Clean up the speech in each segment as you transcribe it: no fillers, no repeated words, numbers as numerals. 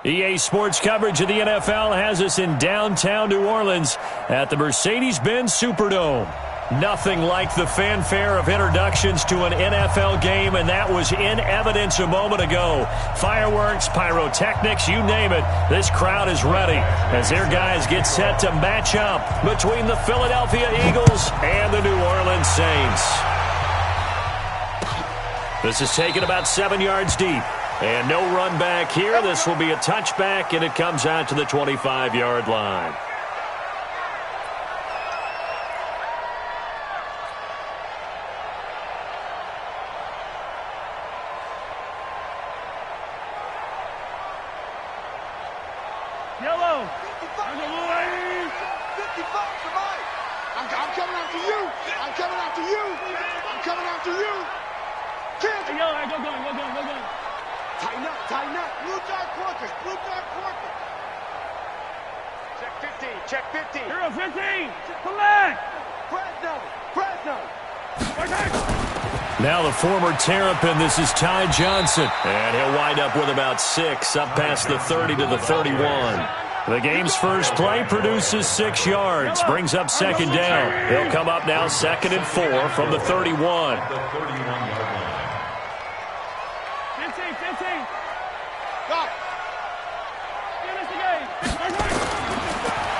EA Sports coverage of the NFL has us in downtown New Orleans at the Mercedes-Benz Superdome. Nothing like the fanfare of introductions to an NFL game, and that was in evidence a moment ago. Fireworks, pyrotechnics, you name it. This crowd is ready as their guys get set to match up between the Philadelphia Eagles and the New Orleans Saints. This is taken about 7 yards deep. And no run back here. This will be a touchback, and it comes out to the 25-yard line. Yellow. 55 for Mike. I'm coming after you. I'm coming after you. I'm coming after you. Hey, yellow, go. Tighten up. Blue dot quarters. Check 15. You're on 15. Come back. Fresno. Now the former Terrapin, this is Ty Johnson. And he'll wind up with about 6, up past the 30 to the 31. The game's first play produces 6 yards, brings up second down. He'll come up now 2nd and 4 from the 31. 15.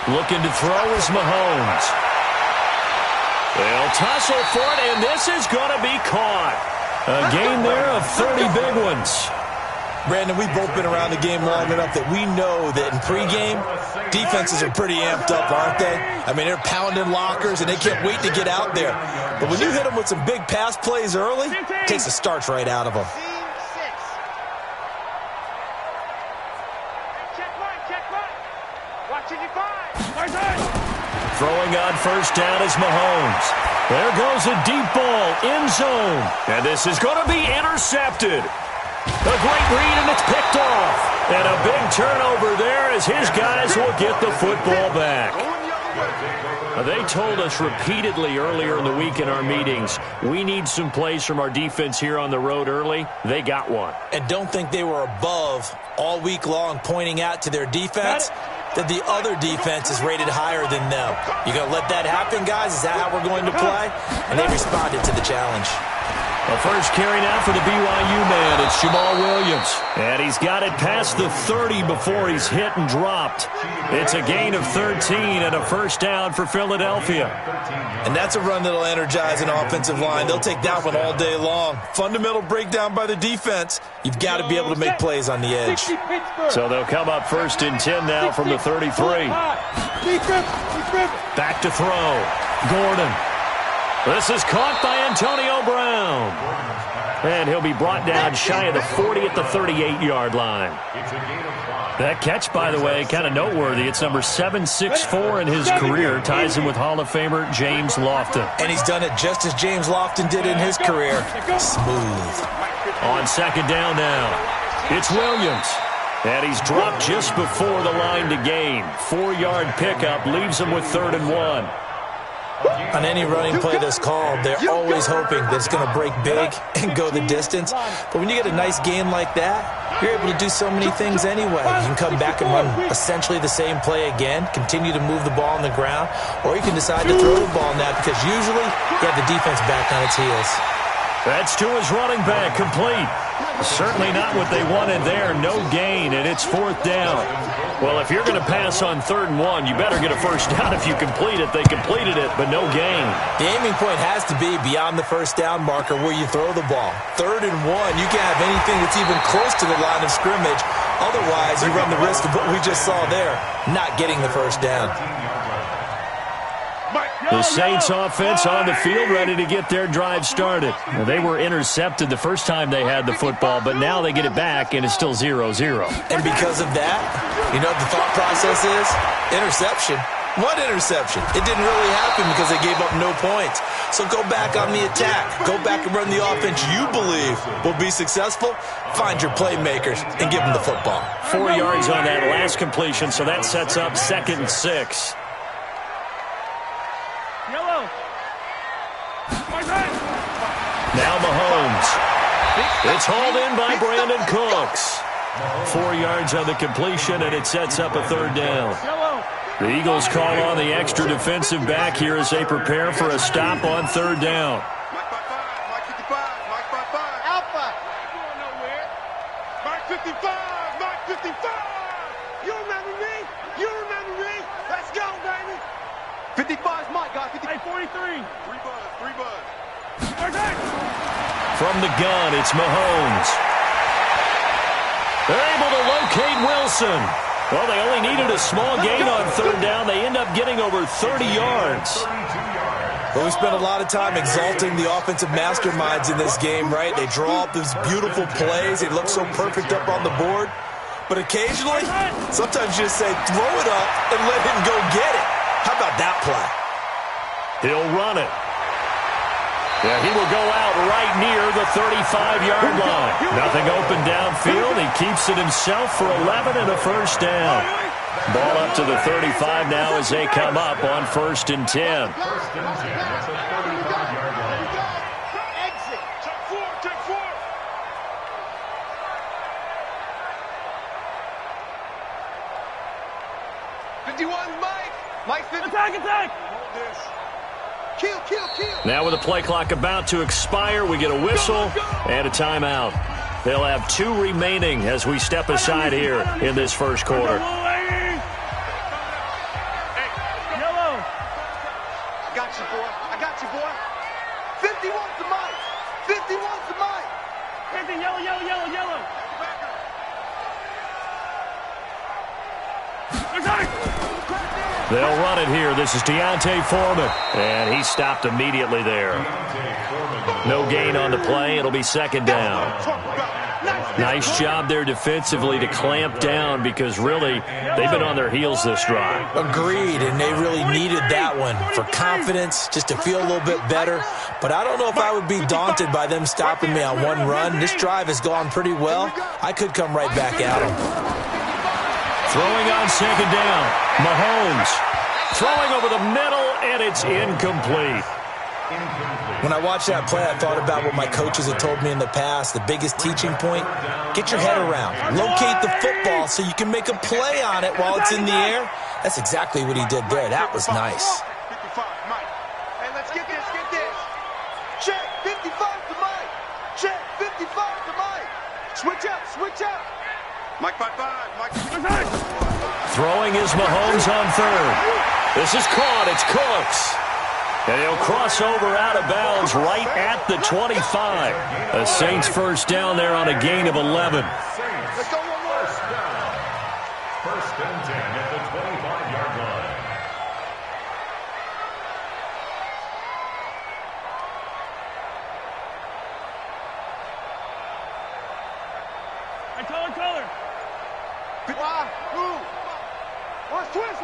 Looking to throw is Mahomes. They'll tussle for it, and this is going to be caught. A gain there of 30 big ones. Brandon, we've both been around the game long enough that we know that in pregame, defenses are pretty amped up, aren't they? I mean, they're pounding lockers, and they can't wait to get out there. But when you hit them with some big pass plays early, it takes the starch right out of them. Throwing on first down is Mahomes. There goes a deep ball, end zone. And this is going to be intercepted. A great read, and it's picked off. And a big turnover there as his guys will get the football back. They told us repeatedly earlier in the week in our meetings, we need some plays from our defense here on the road early. They got one. And don't think they were above all week long pointing out to their defense that the other defense is rated higher than them. You going to let that happen, guys? Is that how we're going to play? And they responded to the challenge. A first carry now for the BYU man. It's Jamal Williams. And he's got it past the 30 before he's hit and dropped. It's a gain of 13 and a first down for Philadelphia. And that's a run that'll energize an offensive line. They'll take that one all day long. Fundamental breakdown by the defense. You've got to be able to make plays on the edge. So they'll come up 1st and 10 now from the 33. Back to throw. Gordon. This is caught by Antonio Brown. And he'll be brought down shy of the 40 at the 38-yard line. That catch, by the way, kind of noteworthy. It's number 764 in his career. Ties him with Hall of Famer James Lofton. And he's done it just as James Lofton did in his career. Smooth. On second down now, it's Williams. And he's dropped just before the line to gain. 4-yard pickup leaves him with 3rd and 1. On any running play that's called, they're always hoping that it's going to break big and go the distance. But when you get a nice gain like that, you're able to do so many things anyway. You can come back and run essentially the same play again, continue to move the ball on the ground, or you can decide to throw the ball now because usually you have the defense back on its heels. That's to his running back, complete. Certainly not what they wanted there. No gain, and it's 4th down. Well, if you're going to pass on 3rd and 1, you better get a first down if you complete it. They completed it, but no gain. The aiming point has to be beyond the first down marker where you throw the ball. 3rd and 1, you can't have anything that's even close to the line of scrimmage. Otherwise, you run the risk of what we just saw there, not getting the first down. The Saints offense on the field ready to get their drive started. They were intercepted the first time they had the football, but now they get it back, and it's still 0-0. And because of that, you know what the thought process is? Interception. What interception? It didn't really happen because they gave up no points. So go back on the attack. Go back and run the offense you believe will be successful. Find your playmakers and give them the football. 4 yards on that last completion, so that sets up 2nd and 6. Now Mahomes. It's hauled in by Brandon Cooks. 4 yards on the completion, and it sets up a third down. The Eagles call on the extra defensive back here as they prepare for a stop on third down. Mike 55, Mike 55. Alpha. Going nowhere. Mike 55, Mike 55. You remember me? You remember me? Let's go, baby. 55's Mike, guys. 53. 43. 3 buzz. From the gun, it's Mahomes. They're able to locate Wilson. Well, they only needed a small gain on third down. They end up getting over 30 yards. Well, we spent a lot of time exalting the offensive masterminds in this game, right? They draw up these beautiful plays. They look so perfect up on the board. But occasionally, sometimes you just say, throw it up and let him go get it. How about that play? He'll run it. Yeah, he will go out right near the 35-yard line. Nothing open downfield. He keeps it himself for 11 and a first down. Ball up to the 35 now as they come up on 1st and 10. Exit. Check 4. 51, Mike. Mike 50. Attack. Hold this. Kill. Now with the play clock about to expire, we get a whistle and a timeout. They'll have 2 remaining as we step aside here in this first quarter. Hey, yellow. I got you, boy. 51's the Mike. 51's the Mike. 50, yellow. They'll run it here. This is Deontay Foreman. And he stopped immediately there. No gain on the play. It'll be second down. Nice job there defensively to clamp down because really they've been on their heels this drive. Agreed, and they really needed that one for confidence, just to feel a little bit better. But I don't know if I would be daunted by them stopping me on one run. This drive has gone pretty well. I could come right back at them. Throwing on second down. Mahomes throwing over the middle, and it's incomplete. When I watched that play, I thought about what my coaches had told me in the past. The biggest teaching point, get your head around. Locate the football so you can make a play on it while it's in the air. That's exactly what he did there. That was nice. 55, Mike. Hey, let's get this. Check, 55 to Mike. Check, 55 to Mike. Switch up. Mike 55, Mike 55. Throwing is Mahomes on third. This is caught. It's Cooks. And he'll cross over out of bounds right at the 25. A Saints first down there on a gain of 11. Let's go one more. First and 10 at the 25-yard line. Color. Watch twist.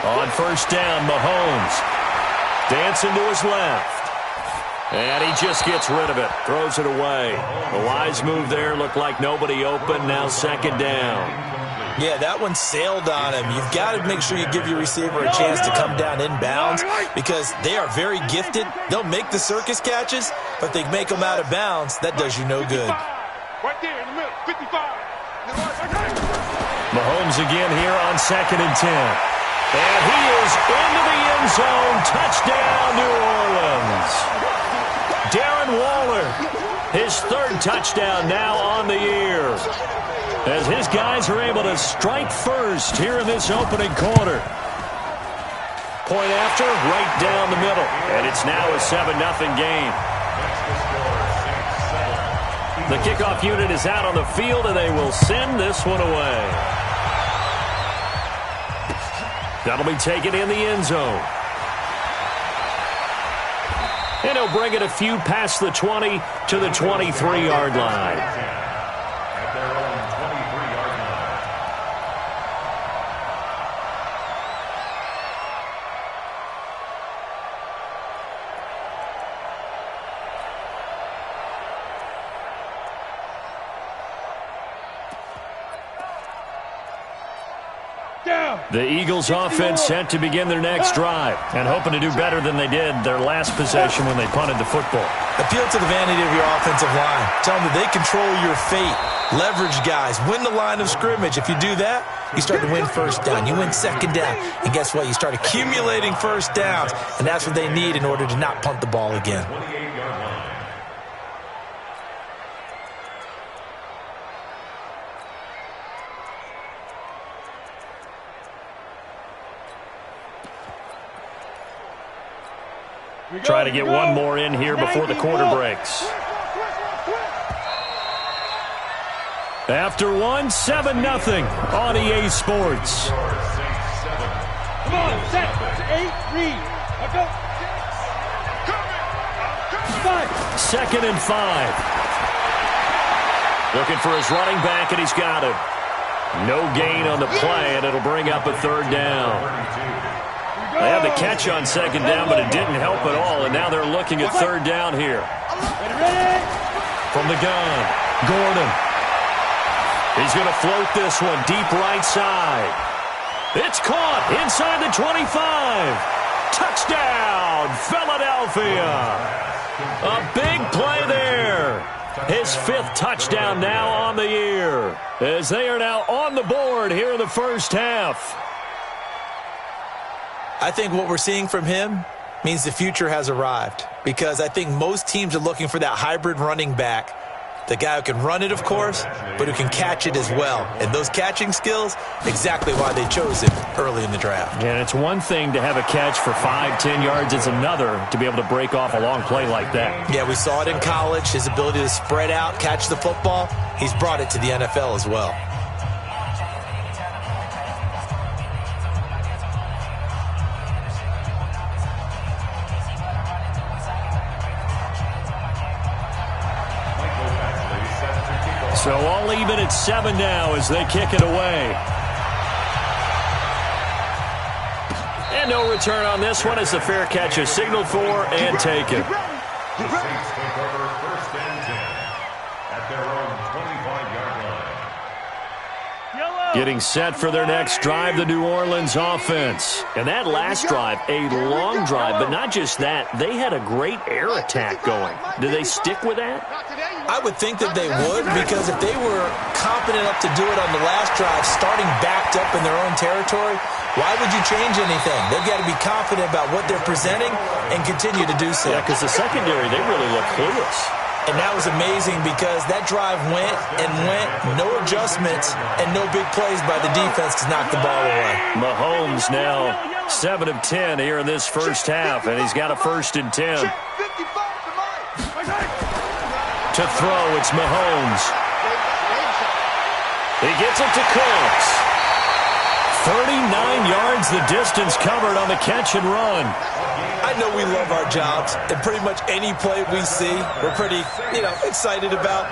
On first down, Mahomes dancing to his left. And he just gets rid of it, throws it away. A wise move there, looked like nobody open, now second down. Yeah, that one sailed on him. You've got to make sure you give your receiver a chance to come down inbounds because they are very gifted. They'll make the circus catches, but they make them out of bounds. That does you no good. Right there in the middle, 55. Mahomes again here on 2nd and 10. And he is into the end zone. Touchdown, New Orleans. Darren Waller, his 3rd touchdown now on the year. As his guys are able to strike first here in this opening quarter. Point after, right down the middle. And it's now a 7-0 game. The kickoff unit is out on the field, and they will send this one away. That'll be taken in the end zone. And he'll bring it a few past the 20 to the 23-yard line. At their own 23-yard line. Down. The Eagles offense set to begin their next drive and hoping to do better than they did their last possession when they punted the football. Appeal to the vanity of your offensive line. Tell them that they control your fate. Leverage guys. Win the line of scrimmage. If you do that, you start to win first down. You win second down. And guess what? You start accumulating first downs. And that's what they need in order to not punt the ball again. Try to get one more in here before the quarter breaks. After one, 7-0 on EA Sports. Come on, set, 8, read. Go. 2nd and 5. Looking for his running back, and he's got him. No gain on the play, and it'll bring up a 3rd down. They had the catch on 2nd down, but it didn't help at all, and now they're looking at 3rd down here. From the gun, Gordon. He's going to float this one deep right side. It's caught inside the 25. Touchdown, Philadelphia. A big play there. His 5th touchdown now on the year, as they are now on the board here in the first half. I think what we're seeing from him means the future has arrived, because I think most teams are looking for that hybrid running back. The guy who can run it, of course, but who can catch it as well. And those catching skills, exactly why they chose him early in the draft. And it's one thing to have a catch for 5-10 yards. It's another to be able to break off a long play like that. Yeah, we saw it in college, his ability to spread out, catch the football. He's brought it to the NFL as well. So all even at 7 now as they kick it away. And no return on this one as the fair catch is signaled for and taken. The Saints take over 1st and 10 at their own 25-yard line. Getting set for their next drive, the New Orleans offense. And that last drive, a long drive, but not just that. They had a great air attack going. Do they stick with that? I would think that they would, because if they were competent enough to do it on the last drive, starting backed up in their own territory, why would you change anything? They've got to be confident about what they're presenting and continue to do so. Yeah, because the secondary, they really look clueless. And that was amazing because that drive went and went, no adjustments, and no big plays by the defense to knock the ball away. Mahomes now 7 of 10 here in this first half, and he's got a 1st and 10. To throw, it's Mahomes. He gets it to Cooks. 39 yards the distance covered on the catch and run. I know we love our jobs, and pretty much any play we see, we're pretty, excited about.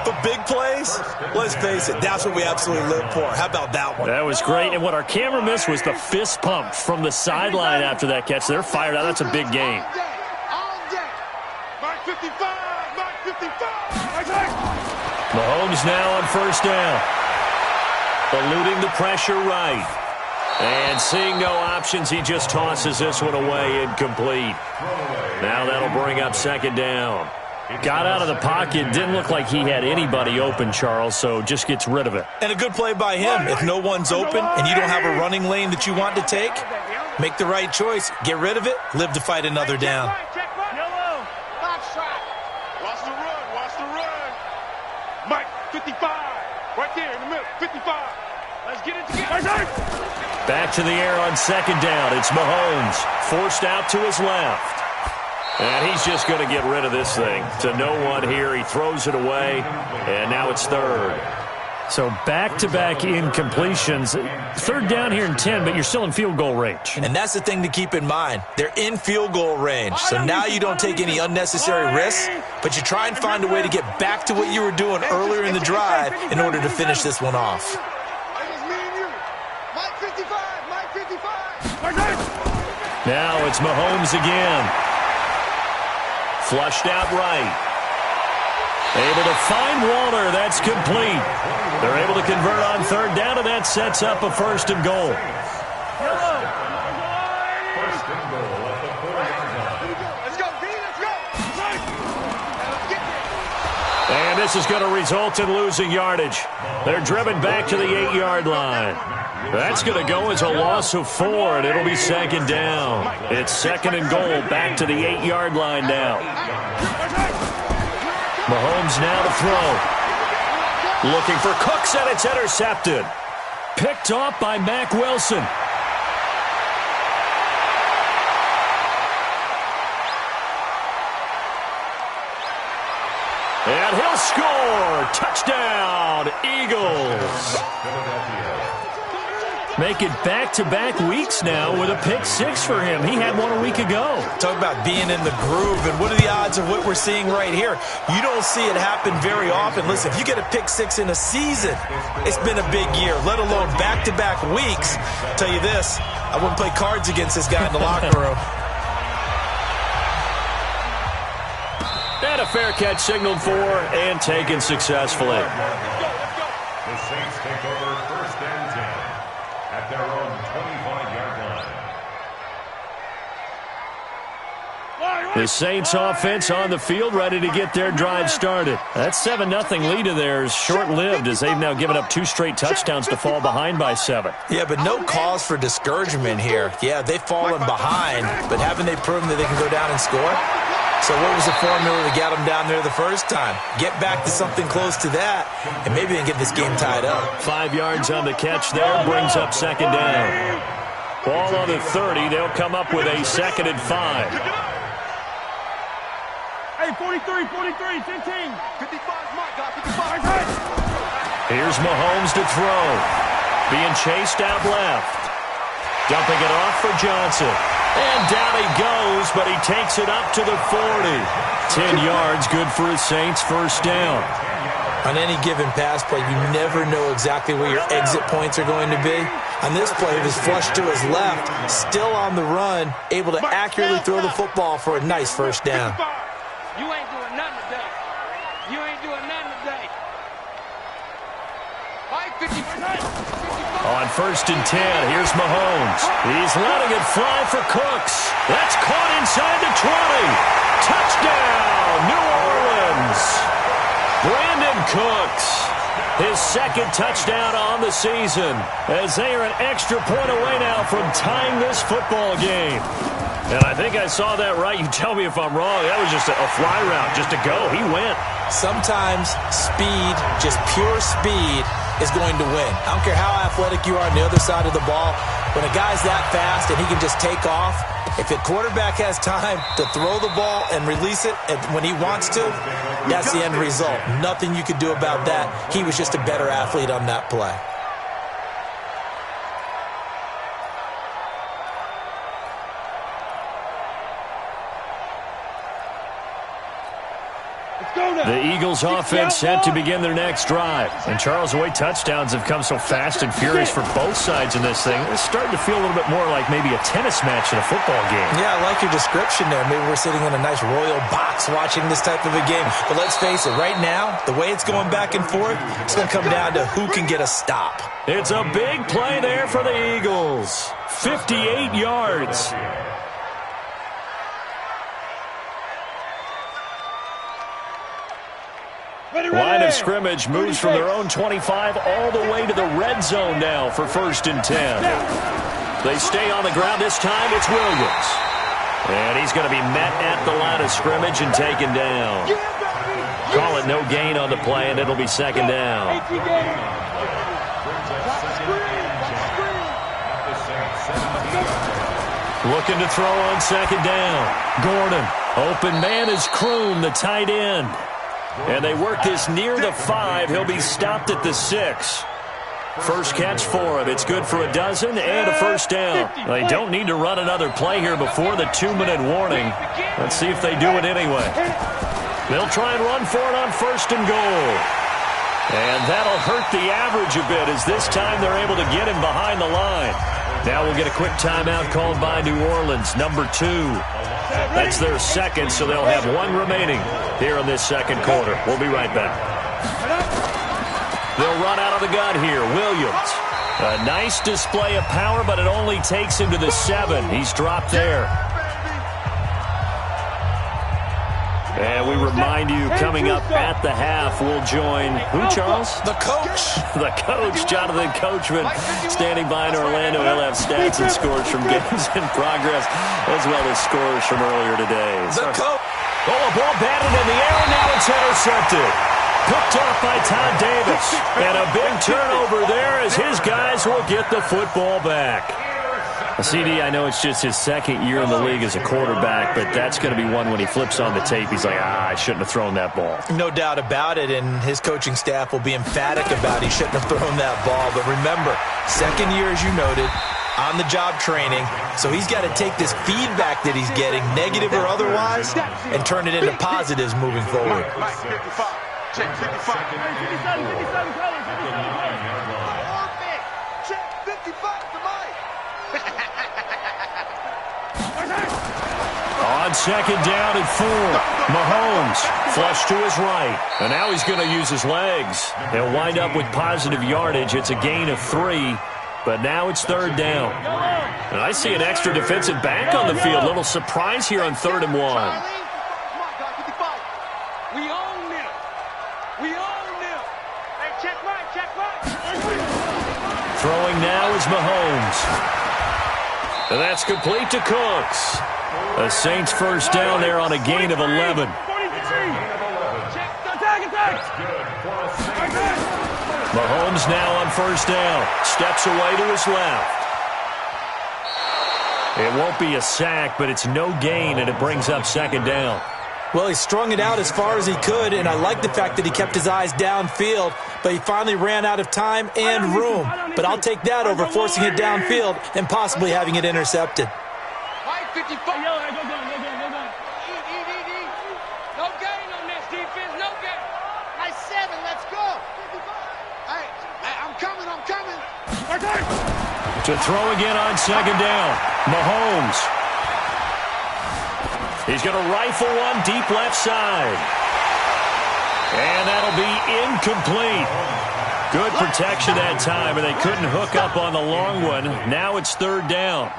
But big plays, let's face it, that's what we absolutely live for. How about that one? That was great, and what our camera missed was the fist pump from the sideline after that catch. They're fired out. That's a big game. Mahomes now on 1st down. Eluding the pressure right. And seeing no options, he just tosses this one away, incomplete. Now that'll bring up 2nd down. Got out of the pocket, didn't look like he had anybody open, Charles, so just gets rid of it. And a good play by him. If no one's open and you don't have a running lane that you want to take, make the right choice. Get rid of it, live to fight another down. Watch the run. Mike, 55. Right there in the middle, 55. Let's get it together. Back to the air on 2nd down. It's Mahomes, forced out to his left. And he's just going to get rid of this thing. To no one here. He throws it away, and now it's 3rd. So back-to-back incompletions. 3rd down here in 10, but you're still in field goal range. And that's the thing to keep in mind. They're in field goal range. So now you don't take any unnecessary risks, but you try and find a way to get back to what you were doing earlier in the drive in order to finish this one off. Now it's Mahomes again. Flushed out right. Able to find Walter. That's complete. They're able to convert on 3rd down, and that sets up a 1st and goal. First and goal at the 4-yard line. Let's go, D, let's go. Let's get there. And this is going to result in losing yardage. They're driven back to the 8-yard line. That's going to go as a loss of 4, and it'll be second down. It's second and goal back to the 8-yard line now. Mahomes now to throw. Looking for Cooks, and it's intercepted. Picked off by Mack Wilson. And he'll score. Touchdown, Eagles. Make it back-to-back weeks now with a pick 6 for him. He had one a week ago. Talk about being in the groove, and what are the odds of what we're seeing right here? You don't see it happen very often. Listen, if you get a pick 6 in a season, it's been a big year, let alone back-to-back weeks. I'll tell you this, I wouldn't play cards against this guy in the locker room. And a fair catch signaled for and taken successfully. The Saints take over first and 10 at their own 25-yard line. The Saints offense on the field, ready to get their drive started. That 7-0 lead of theirs short-lived as they've now given up 2 straight touchdowns to fall behind by 7. Yeah, but no cause for discouragement here. Yeah, they've fallen behind, but haven't they proven that they can go down and score? So what was the formula that got them down there the first time? Get back to something close to that, and maybe they can get this game tied up. 5 yards on the catch there, brings up second down. Ball on the 30, they'll come up with a second and 5. Hey, 43, 15. 55's my guy, 55. Here's Mahomes to throw. Being chased out left. Dumping it off for Johnson. And down he goes, but he takes it up to the 40. 10 yards, good for his Saints, first down. On any given pass play, you never know exactly where your exit points are going to be. On this play, it was flushed to his left, still on the run, able to accurately throw the football for a nice first down. You ain't doing nothing today. You ain't doing nothing today. Mike, 50. On first and 10, here's Mahomes. He's letting it fly for Cooks. That's caught inside the 20. Touchdown, New Orleans. Brandon Cooks, his second touchdown on the season, as they are an extra point away now from tying this football game. And I think I saw that right. You tell me if I'm wrong. That was just a fly route, just to go. He went. Sometimes speed, just pure speed, is going to win. I don't care how athletic you are on the other side of the ball. When a guy's that fast and he can just take off, if the quarterback has time to throw the ball and release it when he wants to, that's the end result. Nothing you could do about that. He was just a better athlete on that play. The Eagles offense set to begin their next drive. And Charles, the way touchdowns have come so fast and furious for both sides in this thing, it's starting to feel a little bit more like maybe a tennis match in a football game. Yeah, I like your description there. Maybe we're sitting in a nice royal box watching this type of a game. But let's face it, right now, the way it's going back and forth, it's going to come down to who can get a stop. It's a big play there for the Eagles. 58 yards. Line of scrimmage moves from their own 25 all the way to the red zone now for first and 10. They stay on the ground this time. It's Williams. And he's going to be met at the line of scrimmage and taken down. Call it no gain on the play, and it'll be second down. Looking to throw on second down. Gordon. Open man is Kroon, the tight end. And they work this near the 5. He'll be stopped at the 6. First catch for him. It's good for a dozen and a first down. They don't need to run another play here before the 2-minute warning. Let's see if they do it anyway. They'll try and run for it on first and goal. And that'll hurt the average a bit as this time they're able to get him behind the line. Now we'll get a quick timeout called by New Orleans, number 2. That's their second, so they'll have one remaining here in this second quarter. We'll be right back. They'll run out of the gun here. Williams A nice display of power, but it only takes him to the 7. He's dropped there. And we remind you, coming up at the half, we'll join who, Charles? The coach. The coach, Jonathan Coachman, standing by in Orlando. He'll have stats and scores from games in progress, as well as scores from earlier today. The coach. Oh, a ball batted in the air, and now it's intercepted. Picked off by Todd Davis. And a big turnover there as his guys will get the football back. CD, I know it's just his second year in the league as a quarterback, but that's going to be one when he flips on the tape. He's like, I shouldn't have thrown that ball. No doubt about it, and his coaching staff will be emphatic about he shouldn't have thrown that ball. But remember, second year, as you noted, on-the-job training, so he's got to take this feedback that he's getting, negative or otherwise, and turn it into positives moving forward. Check 55. Check 55 to Mike. On second down and 4, Mahomes flush to his right. And now he's going to use his legs. He'll wind up with positive yardage. It's a gain of 3, but now it's third down. And I see an extra defensive back on the field. Little surprise here on 3rd and 1. Throwing now is Mahomes. And that's complete to Cooks. The Saints first down there on a gain of 11. Mahomes now on first down. Steps away to his left. It won't be a sack, but it's no gain, and it brings up second down. Well, he strung it out as far as he could, and I like the fact that he kept his eyes downfield, but he finally ran out of time and room. But I'll take that over forcing it downfield and possibly having it intercepted. No gain on this defense, no gain. Nice 7, let's go. Hey, I'm coming. To throw again on second down, Mahomes. He's going to rifle one deep left side. And that'll be incomplete. Good protection that time, and they couldn't hook up on the long one. Now it's third down.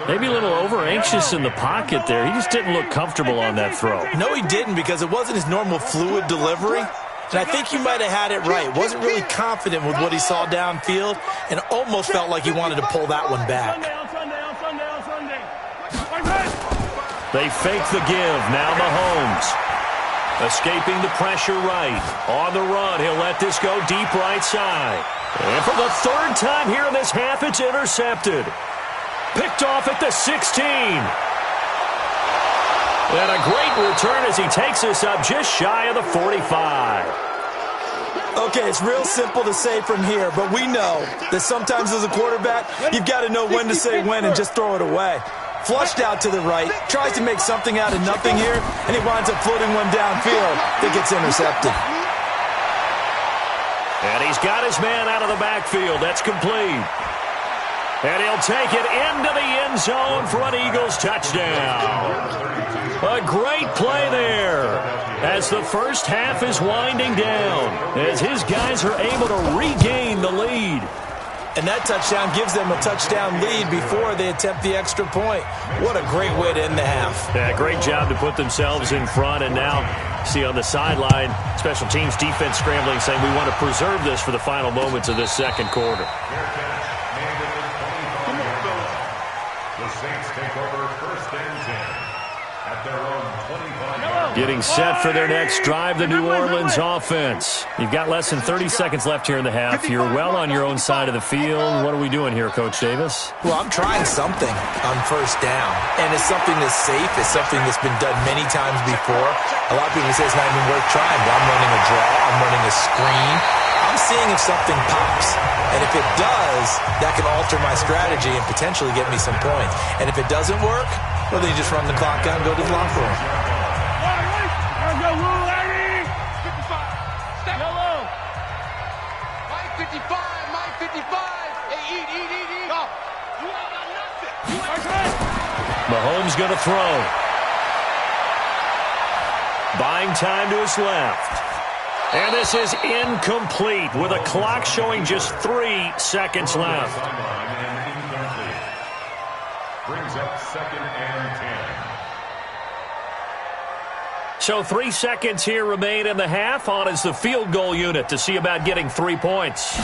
Maybe a little over-anxious in the pocket there. He just didn't look comfortable on that throw. No, he didn't, because it wasn't his normal fluid delivery. And I think you might have had it right. Wasn't really confident with what he saw downfield and almost felt like he wanted to pull that one back. They fake the give. Now Mahomes. Escaping the pressure right. On the run, he'll let this go deep right side. And for the third time here in this half, it's intercepted. Picked off at the 16. And a great return as he takes us up just shy of the 45. Okay, it's real simple to say from here, but we know that sometimes as a quarterback, you've got to know when to say when and just throw it away. Flushed out to the right, tries to make something out of nothing here, and he winds up floating one downfield that gets intercepted. And he's got his man out of the backfield. That's complete. And he'll take it into the end zone for an Eagles touchdown. A great play there as the first half is winding down, as his guys are able to regain the lead. And that touchdown gives them a touchdown lead before they attempt the extra point. What a great way to end the half. Yeah, great job to put themselves in front. And now, see on the sideline, special teams defense scrambling, saying we want to preserve this for the final moments of this second quarter. The Saints take over first and 10 at their own 25. Getting set for their next drive, the New Orleans offense. You've got less than 30 seconds left here in the half. You're well on your own side of the field. What are we doing here, Coach Davis? Well, I'm trying something on first down, and it's something that's safe. It's something that's been done many times before. A lot of people say it's not even worth trying, but I'm running a draw. I'm running a screen. I'm seeing if something pops. And if it does, that can alter my strategy and potentially get me some points. And if it doesn't work, well, then you just run the clock out and go to the locker room. Mahomes going to throw. Buying time to his left. And this is incomplete with a clock showing just 3 seconds left. Brings up 2nd and 10. So 3 seconds here remain in the half. On is the field goal unit to see about getting 3 points.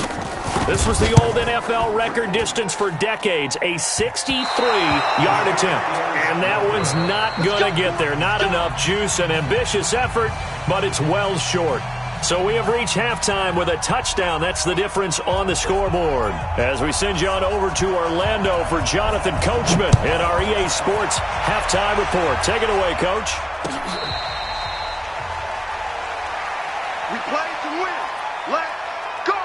This was the old NFL record distance for decades, a 63-yard attempt. And that one's not going to get there. Not enough juice, an ambitious effort, but it's well short. So we have reached halftime with a touchdown. That's the difference on the scoreboard. As we send you on over to Orlando for Jonathan Coachman in our EA Sports halftime report. Take it away, Coach. We play to win. Let's go.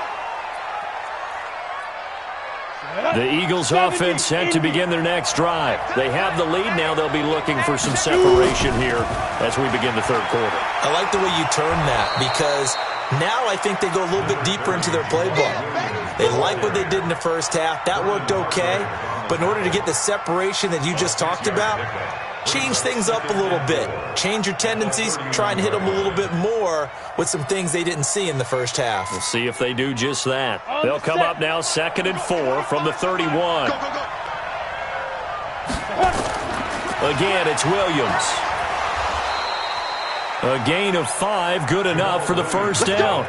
The Eagles offense set to begin their next drive. They have the lead. Now they'll be looking for some separation here as we begin the third quarter. I like the way you turn that because now I think they go a little bit deeper into their playbook. They like what they did in the first half. That worked okay. But in order to get the separation that you just talked about, change things up a little bit. Change your tendencies. Try and hit them a little bit more with some things they didn't see in the first half. We'll see if they do just that. They'll come up now 2nd and 4 from the 31. Again, it's Williams. A gain of 5, good enough for the first down.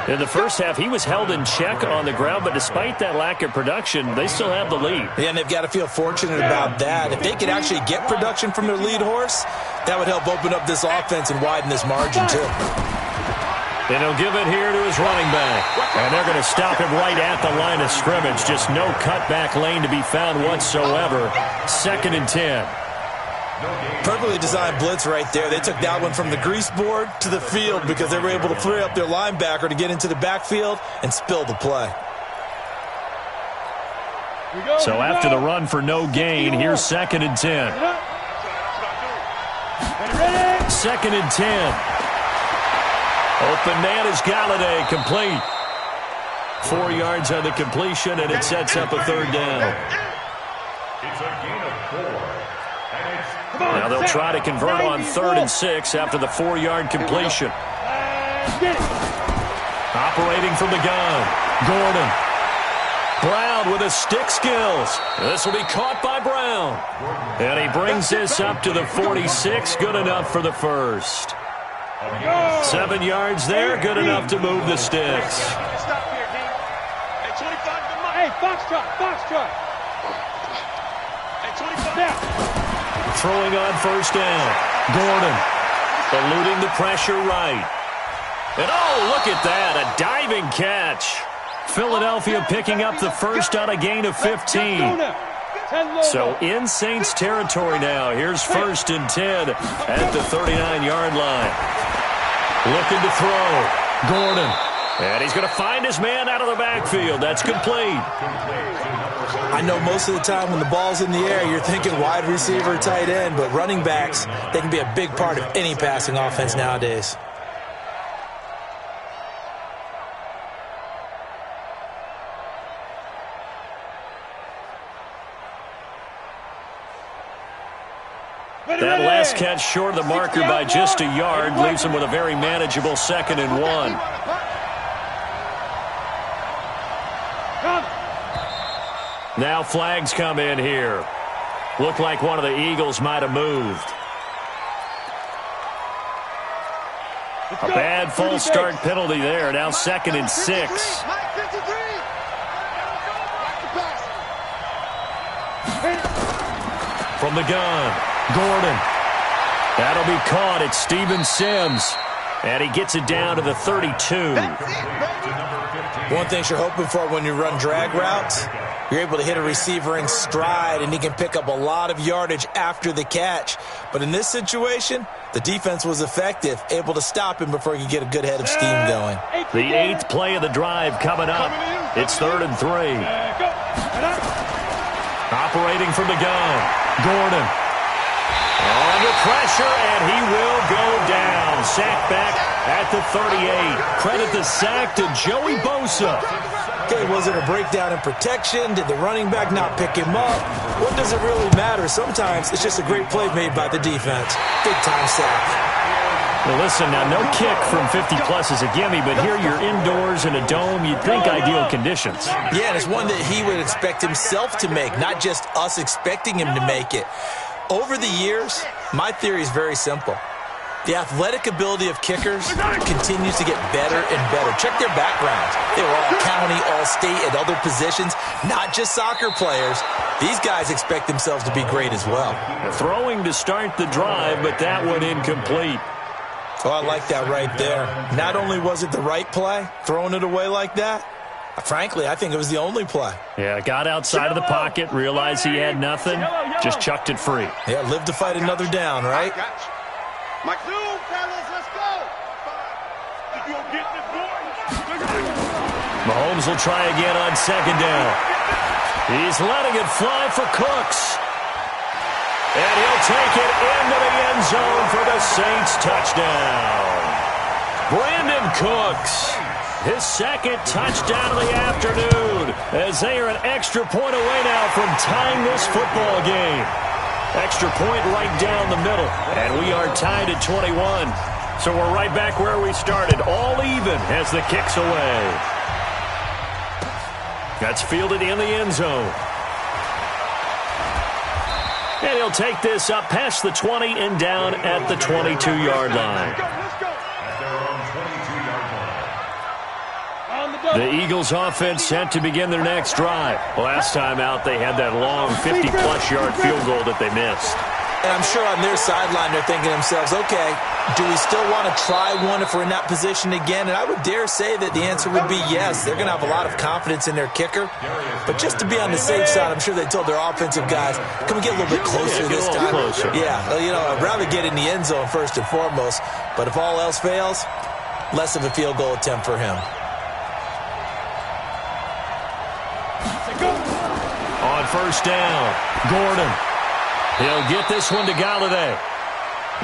In the first half, he was held in check on the ground, but despite that lack of production, they still have the lead. Yeah, and they've got to feel fortunate about that. If they could actually get production from their lead horse, that would help open up this offense and widen this margin, too. And he'll give it here to his running back. And they're going to stop him right at the line of scrimmage. Just no cutback lane to be found whatsoever. 2nd and 10. Perfectly designed blitz right there. They took that one from the grease board to the field because they were able to free up their linebacker to get into the backfield and spill the play. So after the run for no gain, here's 2nd and 10. 2nd and 10. Open man is Galladay, complete. 4 yards on the completion, and it sets up a third down. It's a gain of 4. Now they'll try to convert on 3rd and 6 after the 4-yard completion. Operating from the gun, Gordon. Brown with his stick skills. This will be caught by Brown. And he brings this up to the 46, good enough for the first. 7 yards there, good enough to move the sticks. Hey, Foxtrot. Hey, 25. Throwing on first down. Gordon eluding the pressure right. And oh, look at that, a diving catch. Philadelphia picking up the first on a gain of 15. So in Saints territory now. Here's 1st and 10 at the 39-yard line. Looking to throw. Gordon. And he's going to find his man out of the backfield. That's complete. I know most of the time when the ball's in the air, you're thinking wide receiver, tight end, but running backs, they can be a big part of any passing offense nowadays. That last catch short of the marker by just a yard leaves him with a very manageable 2nd and 1. Now flags come in here. Looked like one of the Eagles might have moved. A bad false start penalty there. Now 2nd and 6. From the gun, Gordon. That'll be caught. It's Steven Sims. And he gets it down to the 32. One thing you're hoping for when you run drag routes, you're able to hit a receiver in stride, and he can pick up a lot of yardage after the catch. But in this situation, the defense was effective, able to stop him before he could get a good head of steam going. The 8th play of the drive coming up. It's 3rd and 3. Operating from the gun, Gordon. Under pressure, and he will go down. Sack back at the 38. Credit the sack to Joey Bosa. Okay, was it a breakdown in protection? Did the running back not pick him up? What does it really matter? Sometimes it's just a great play made by the defense. Big-time sack. Well, listen, now no kick from 50-plus is a gimme, but here you're indoors in a dome. You'd think ideal conditions. Yeah, and it's one that he would expect himself to make, not just us expecting him to make it. Over the years, my theory is very simple. The athletic ability of kickers continues to get better and better. Check their backgrounds. They were all county, all state, at other positions, not just soccer players. These guys expect themselves to be great as well. Throwing to start the drive, but that one incomplete. Oh, I like that right there. Not only was it the right play, throwing it away like that, frankly, I think it was the only play. Yeah, got outside of the pocket, realized he had nothing, just chucked it free. Yeah, live to fight another down, right? Mike, fellas, let's go. You gonna get this boy? Mahomes will try again on second down. He's letting it fly for Cooks. And he'll take it into the end zone for the Saints touchdown. Brandon Cooks, his second touchdown of the afternoon, as they are an extra point away now from tying this football game. Extra point right down the middle, and we are tied at 21. So we're right back where we started, all even as the kick's away. That's fielded in the end zone. And he'll take this up past the 20 and down at the 22-yard line. The Eagles offense set to begin their next drive. Last time out, they had that long 50-plus yard field goal that they missed. And I'm sure on their sideline, they're thinking to themselves, okay, do we still want to try one if we're in that position again? And I would dare say that the answer would be yes. They're going to have a lot of confidence in their kicker. But just to be on the safe side, I'm sure they told their offensive guys, can we get a little bit closer this time? Yeah, you know, I'd rather get in the end zone first and foremost. But if all else fails, less of a field goal attempt for him. On first down, Gordon. He'll get this one to Galladay.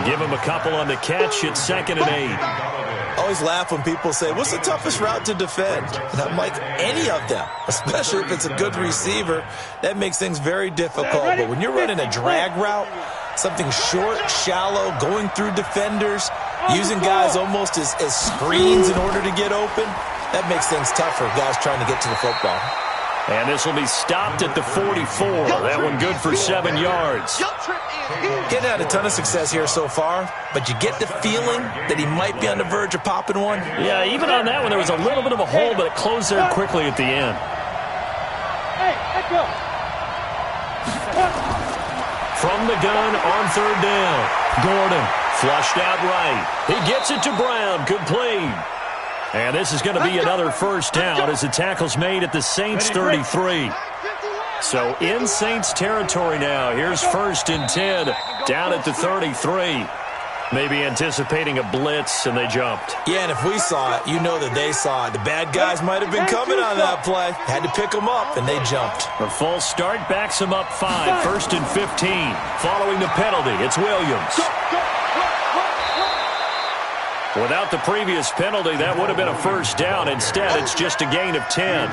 Give him a couple on the catch. It's 2nd and 8. I always laugh when people say, what's the toughest route to defend? And I'm like, any of them, especially if it's a good receiver. That makes things very difficult. But when you're running a drag route, something short, shallow, going through defenders, using guys almost as screens in order to get open, that makes things tough for guys trying to get to the football. And this will be stopped at the 44. That one good for 7 yards. Getting had a ton of success here so far, but you get the feeling that he might be on the verge of popping one. Yeah, even on that one, there was a little bit of a hole, but it closed there quickly at the end. Hey, let's go. From the gun on third down, Gordon flushed out right. He gets it to Brown, complete. And this is going to be another first down as the tackle's made at the Saints 33. So in Saints territory now. Here's 1st and 10 down at the 33. Maybe anticipating a blitz, and they jumped. Yeah, and if we saw it, you know that they saw it. The bad guys might have been coming on that play. Had to pick them up, and they jumped. A false start backs them up 5. 1st and 15. Following the penalty, it's Williams. Without the previous penalty, that would have been a first down. Instead, it's just a gain of 10.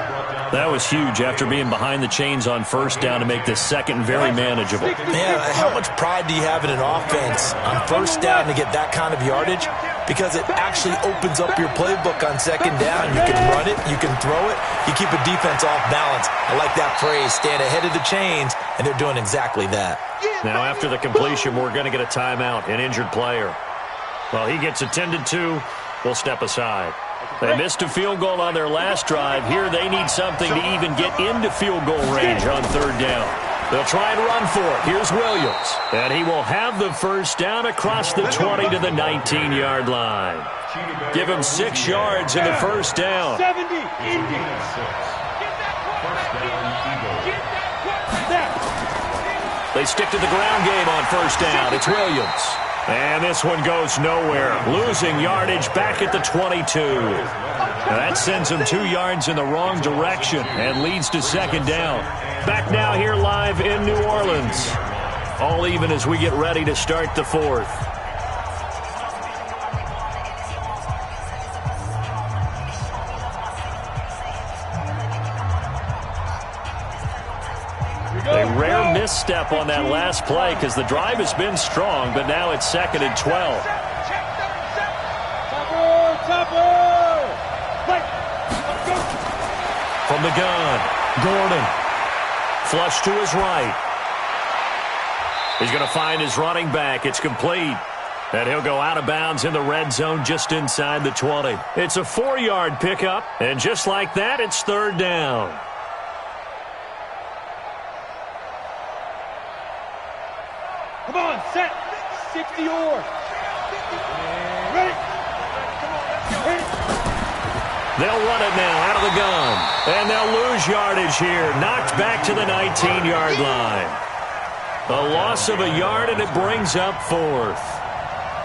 That was huge after being behind the chains on first down to make this second very manageable. Man, how much pride do you have in an offense on first down to get that kind of yardage? Because it actually opens up your playbook on second down. You can run it, you can throw it, you keep a defense off balance. I like that phrase, stand ahead of the chains, and they're doing exactly that. Now, after the completion, we're going to get a timeout, an injured player. Well, he gets attended to. We'll step aside. They missed a field goal on their last drive. Here they need something to even get into field goal range on third down. They'll try and run for it. Here's Williams. And he will have the first down across the 20 to the 19-yard line. Give him 6 yards in the first down. 70. They stick to the ground game on first down. It's Williams. And this one goes nowhere. Losing yardage back at the 22. Now that sends him 2 yards in the wrong direction and leads to second down. Back now here live in New Orleans. All even as we get ready to start the fourth. A rare misstep on that last play because the drive has been strong, but now it's 2nd and 12. From the gun, Gordon. Flush to his right. He's going to find his running back. It's complete. And he'll go out of bounds in the red zone just inside the 20. It's a 4-yard pickup. And just like that, it's third down. Come on, set. 60 or. Ready? They'll run it now out of the gun. And they'll lose yardage here. Knocked back to the 19-yard line. A loss of a yard, and it brings up fourth.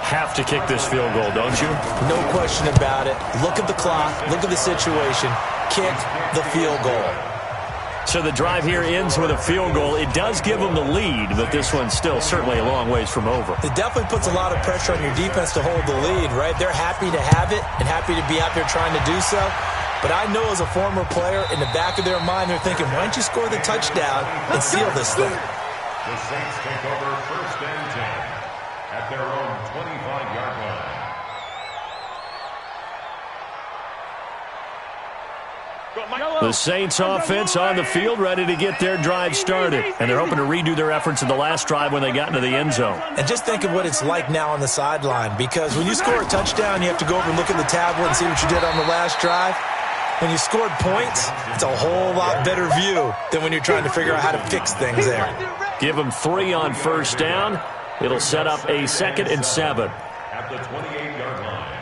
Have to kick this field goal, don't you? No question about it. Look at the clock. Look at the situation. Kick the field goal. So the drive here ends with a field goal. It does give them the lead, but this one's still certainly a long ways from over. It definitely puts a lot of pressure on your defense to hold the lead, right? They're happy to have it and happy to be out there trying to do so. But I know as a former player, in the back of their mind, they're thinking, why don't you score the touchdown and seal this thing? The Saints take over first and 10 at their own 25-yard line. The Saints offense on the field, ready to get their drive started. And they're hoping to redo their efforts in the last drive when they got into the end zone. And just think of what it's like now on the sideline, because when you score a touchdown, you have to go over and look at the tablet and see what you did on the last drive. When you scored points, it's a whole lot better view than when you're trying to figure out how to fix things there. Give them 3 on first down. It'll set up a 2nd and 7. At the 28-yard line.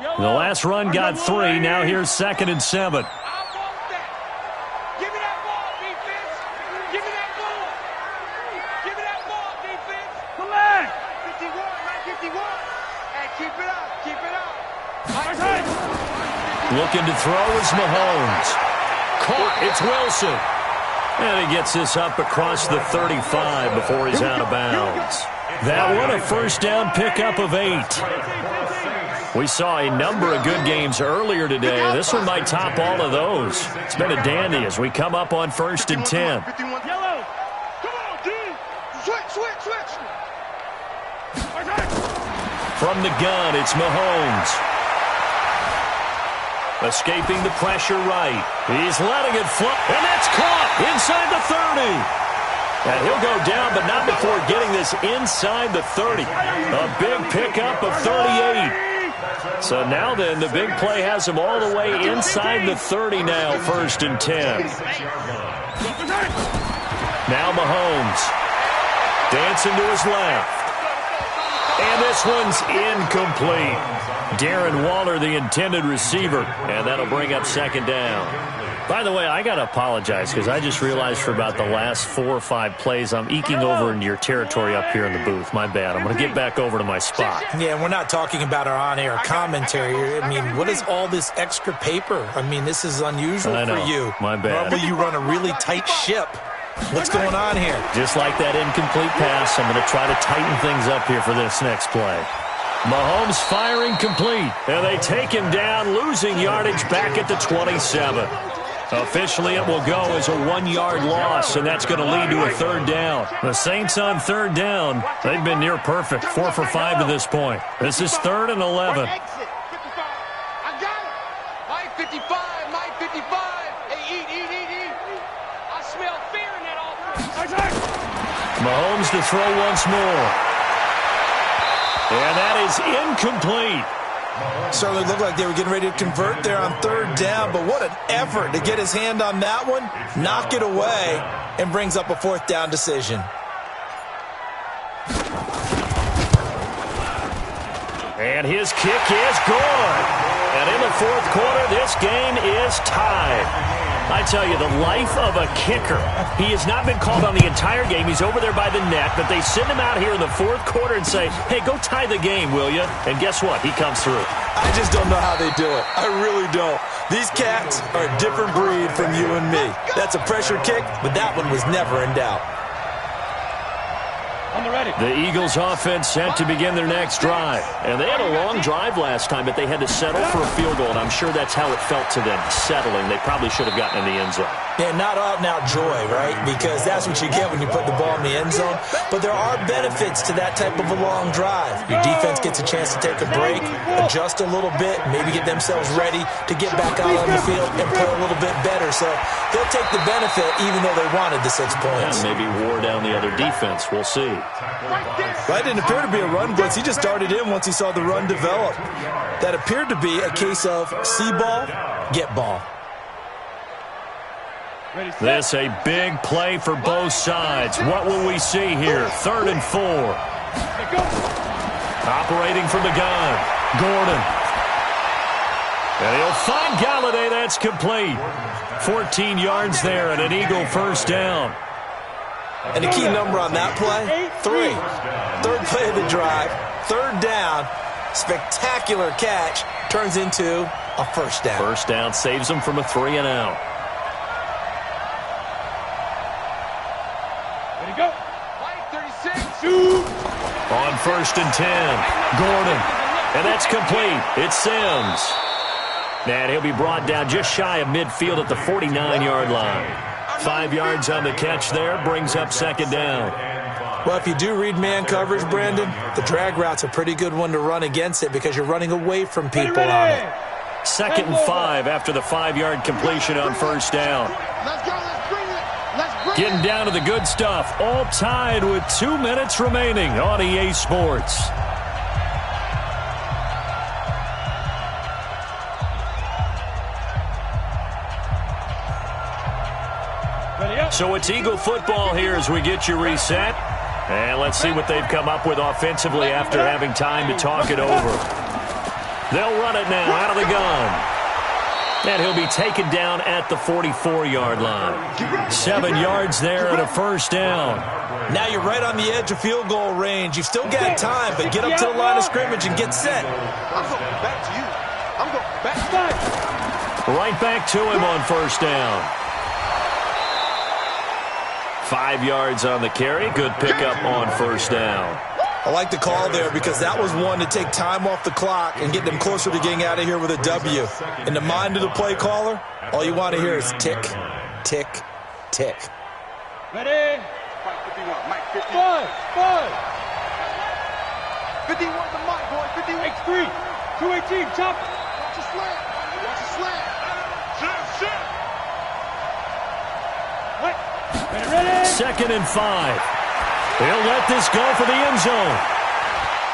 The last run got 3. Now here's 2nd and 7. Looking to throw is Mahomes. Caught. It's Wilson. And he gets this up across the 35 before he's out of bounds. That one a first down pickup of 8. We saw a number of good games earlier today. This one might top all of those. It's been a dandy as we come up on 1st and 10. Yellow. Come on, D. Switch. From the gun, it's Mahomes. Escaping the pressure right. He's letting it float, and that's caught inside the 30. And he'll go down, but not before getting this inside the 30. A big pickup of 38. So now then, the big play has him all the way inside the 30 now, 1st and 10. Now Mahomes. Dancing to his left. And this one's incomplete. Darren Waller, the intended receiver, and that'll bring up 2nd down. By the way, I got to apologize because I just realized for about the last 4 or 5 plays, I'm eking over into your territory up here in the booth. My bad. I'm going to get back over to my spot. Yeah, and we're not talking about our on-air commentary. I mean, what is all this extra paper? I mean, this is unusual for you. My bad. Normally you run a really tight ship. What's going on here? Just like that incomplete pass, I'm going to try to tighten things up here for this next play. Mahomes firing complete, and they take him down, losing yardage back at the 27. Officially, it will go as a 1-yard loss, and that's going to lead to a 3rd down. The Saints on 3rd down, they've been near perfect, 4 for 5 to this point. This is 3rd and 11. I got it. My 55, my 55. Hey, eat. I smell fear in that offense. Mahomes to throw once more. And that is incomplete. Certainly looked like they were getting ready to convert there on 3rd down, but what an effort to get his hand on that one, knock it away, and brings up a 4th down decision. And his kick is good. And in the 4th quarter, this game is tied. I tell you, the life of a kicker. He has not been called on the entire game. He's over there by the net, but they send him out here in the 4th quarter and say, hey, go tie the game, will you? And guess what? He comes through. I just don't know how they do it. I really don't. These cats are a different breed from you and me. That's a pressure kick, but that one was never in doubt. The Eagles offense set to begin their next drive. And they had a long drive last time, but they had to settle for a field goal, and I'm sure that's how it felt to them, settling. They probably should have gotten in the end zone. Yeah, not out-and-out joy, right? Because that's what you get when you put the ball in the end zone. But there are benefits to that type of a long drive. Your defense gets a chance to take a break, adjust a little bit, maybe get themselves ready to get back out on the field and play a little bit better. So they'll take the benefit even though they wanted the 6 points. Yeah, maybe wore down the other defense. We'll see. That didn't appear to be a run blitz. He just darted in once he saw the run develop. That appeared to be a case of see ball, get ball. This a big play for both sides. What will we see here? 3rd and 4. Operating from the gun. Gordon. And he'll find Galladay. That's complete. 14 yards there and an Eagle first down. And the key number on that play, 3. Third play of the drive, 3rd down, spectacular catch, turns into a first down. First down saves them from a 3-and-out. Ready to go. 36. On 1st and 10, Gordon. And that's complete. It's Sims. And he'll be brought down just shy of midfield at the 49-yard line. 5 yards on the catch there, brings up 2nd down. Well, if you do read man coverage, Brandon, the drag route's a pretty good one to run against it because you're running away from people on it. 2nd and 5 after the 5-yard completion on 1st down. Let's go. Let's bring it. Let's bring it. Getting down to the good stuff. All tied with 2 minutes remaining on EA Sports. So it's Eagle football here as we get you reset. And let's see what they've come up with offensively after having time to talk it over. They'll run it now out of the gun. And he'll be taken down at the 44-yard line. 7 yards there and a first down. Now you're right on the edge of field goal range. You've still got time, but get up to the line of scrimmage and get set. I'm going back to you. I'm going back. Right back to him on 1st down. 5 yards on the carry. Good pickup on 1st down. I like the call there because that was one to take time off the clock and get them closer to getting out of here with a W. In the mind of the play caller, all you want to hear is tick, tick, tick. Ready? 51. Mike 50. 5. 51 the Mike, boy. 51. X3. 218. Chop. Watch your slant. Watch your slant. Shit. What? Ready? 2nd and 5. He'll let this go for the end zone.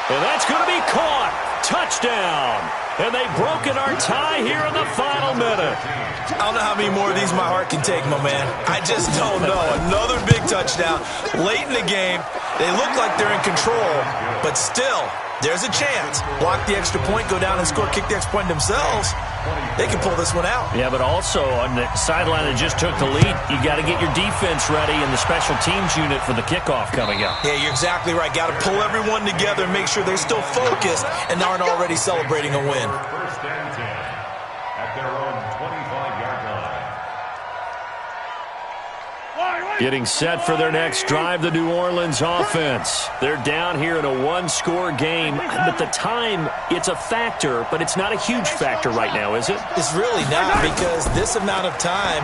And that's going to be caught. Touchdown. And they've broken our tie here in the final minute. I don't know how many more of these my heart can take, my man. I just don't know. Another big touchdown. Late in the game, they look like they're in control, but still, there's a chance. Block the extra point, go down and score, kick the extra point themselves. They can pull this one out. Yeah, but also on the sideline that just took the lead, you got to get your defense ready and the special teams unit for the kickoff coming up. Yeah, you're exactly right. Got to pull everyone together and make sure they're still focused and aren't already celebrating a win. 1st and 10 at their own 25-yard line. Getting set for their next drive, the New Orleans offense. They're down here in a 1-score game, but the time, it's a factor, but it's not a huge factor right now, is it? It's really not, because this amount of time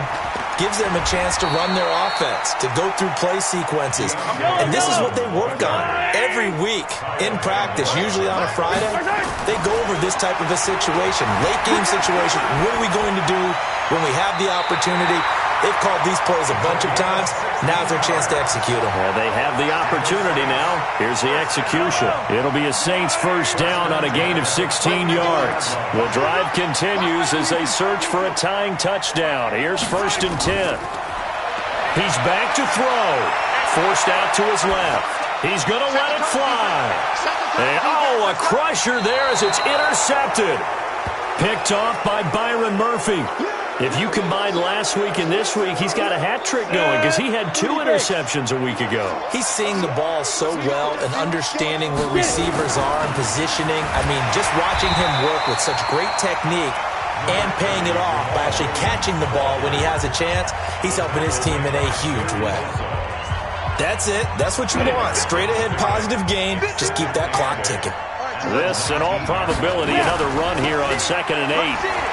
gives them a chance to run their offense, to go through play sequences. And this is what they work on every week in practice, usually on a Friday. They go over this type of a situation, late game situation. What are we going to do when we have the opportunity? They've called these plays a bunch of times. Now's their chance to execute them. Well, they have the opportunity now. Here's the execution. It'll be a Saints first down on a gain of 16 yards. The drive continues as they search for a tying touchdown. Here's 1st and 10. He's back to throw. Forced out to his left. He's going to let it fly. And, a crusher there as it's intercepted. Picked off by Byron Murphy. If you combine last week and this week, he's got a hat trick going because he had 2 interceptions a week ago. He's seeing the ball so well and understanding where receivers are and positioning. I mean, just watching him work with such great technique and paying it off by actually catching the ball when he has a chance, he's helping his team in a huge way. That's it. That's what you want. Straight ahead positive gain. Just keep that clock ticking. This, in all probability, another run here on 2nd and 8.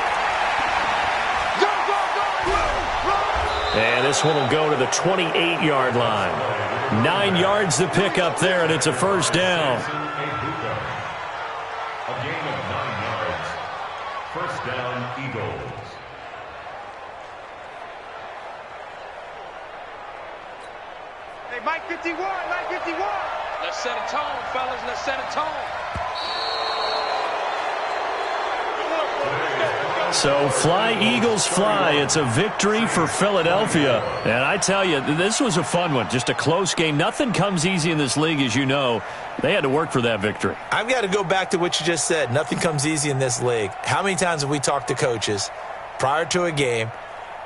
And this one will go to the 28-yard line. 9 yards to pick up there, and it's a first down. A gain of 9 yards. First down, Eagles. Hey, Mike 51, Mike 51. Let's set a tone, fellas. Let's set a tone. So fly, Eagles, fly. It's a victory for Philadelphia. And I tell you, this was a fun one. Just a close game. Nothing comes easy in this league, as you know. They had to work for that victory. I've got to go back to what you just said. Nothing comes easy in this league. How many times have we talked to coaches prior to a game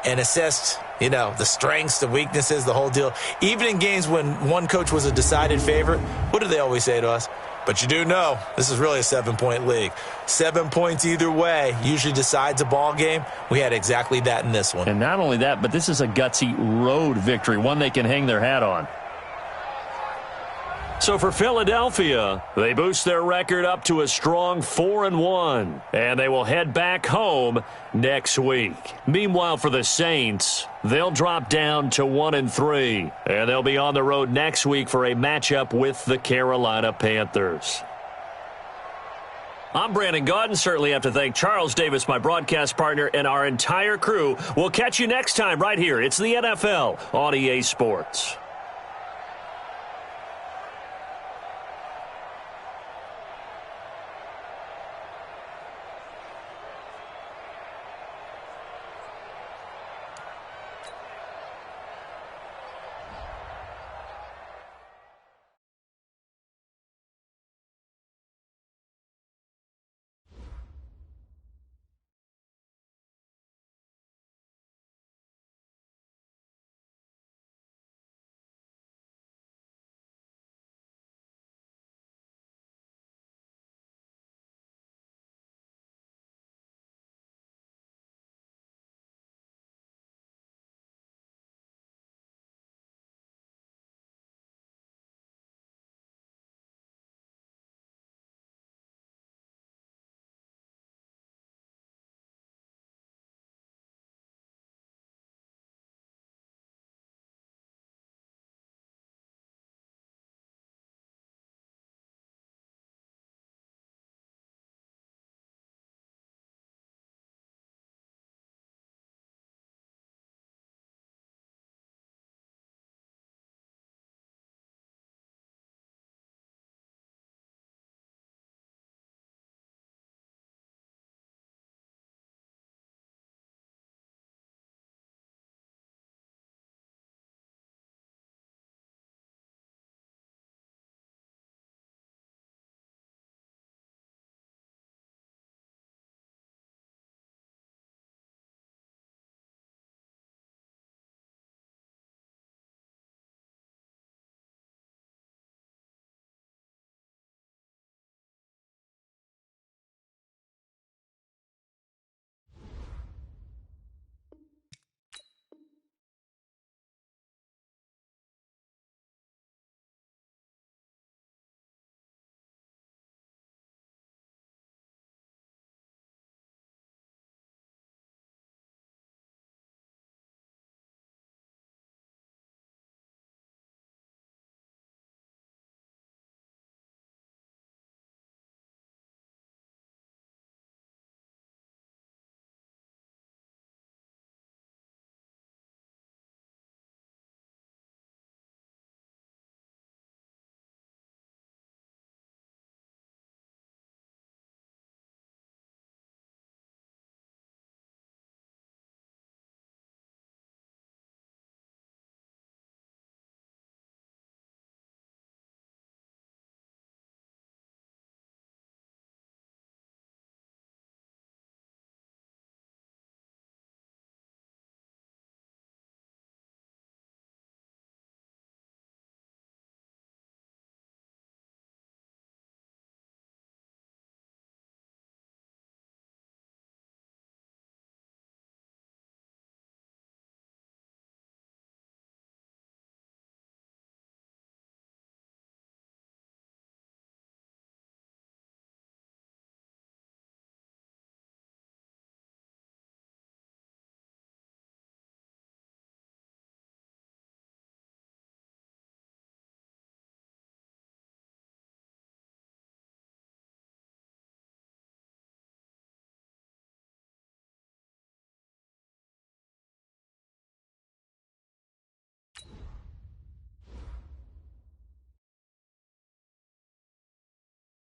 and assessed, the strengths, the weaknesses, the whole deal? Even in games when one coach was a decided favorite, what do they always say to us? But you do know this is really a 7-point league. 7 points either way usually decides a ball game. We had exactly that in this one. And not only that, but this is a gutsy road victory, one they can hang their hat on. So for Philadelphia, they boost their record up to a strong 4-1, and they will head back home next week. Meanwhile, for the Saints, they'll drop down to 1-3, and they'll be on the road next week for a matchup with the Carolina Panthers. I'm Brandon Gaudin. Certainly have to thank Charles Davis, my broadcast partner, and our entire crew. We'll catch you next time right here. It's the NFL on EA Sports.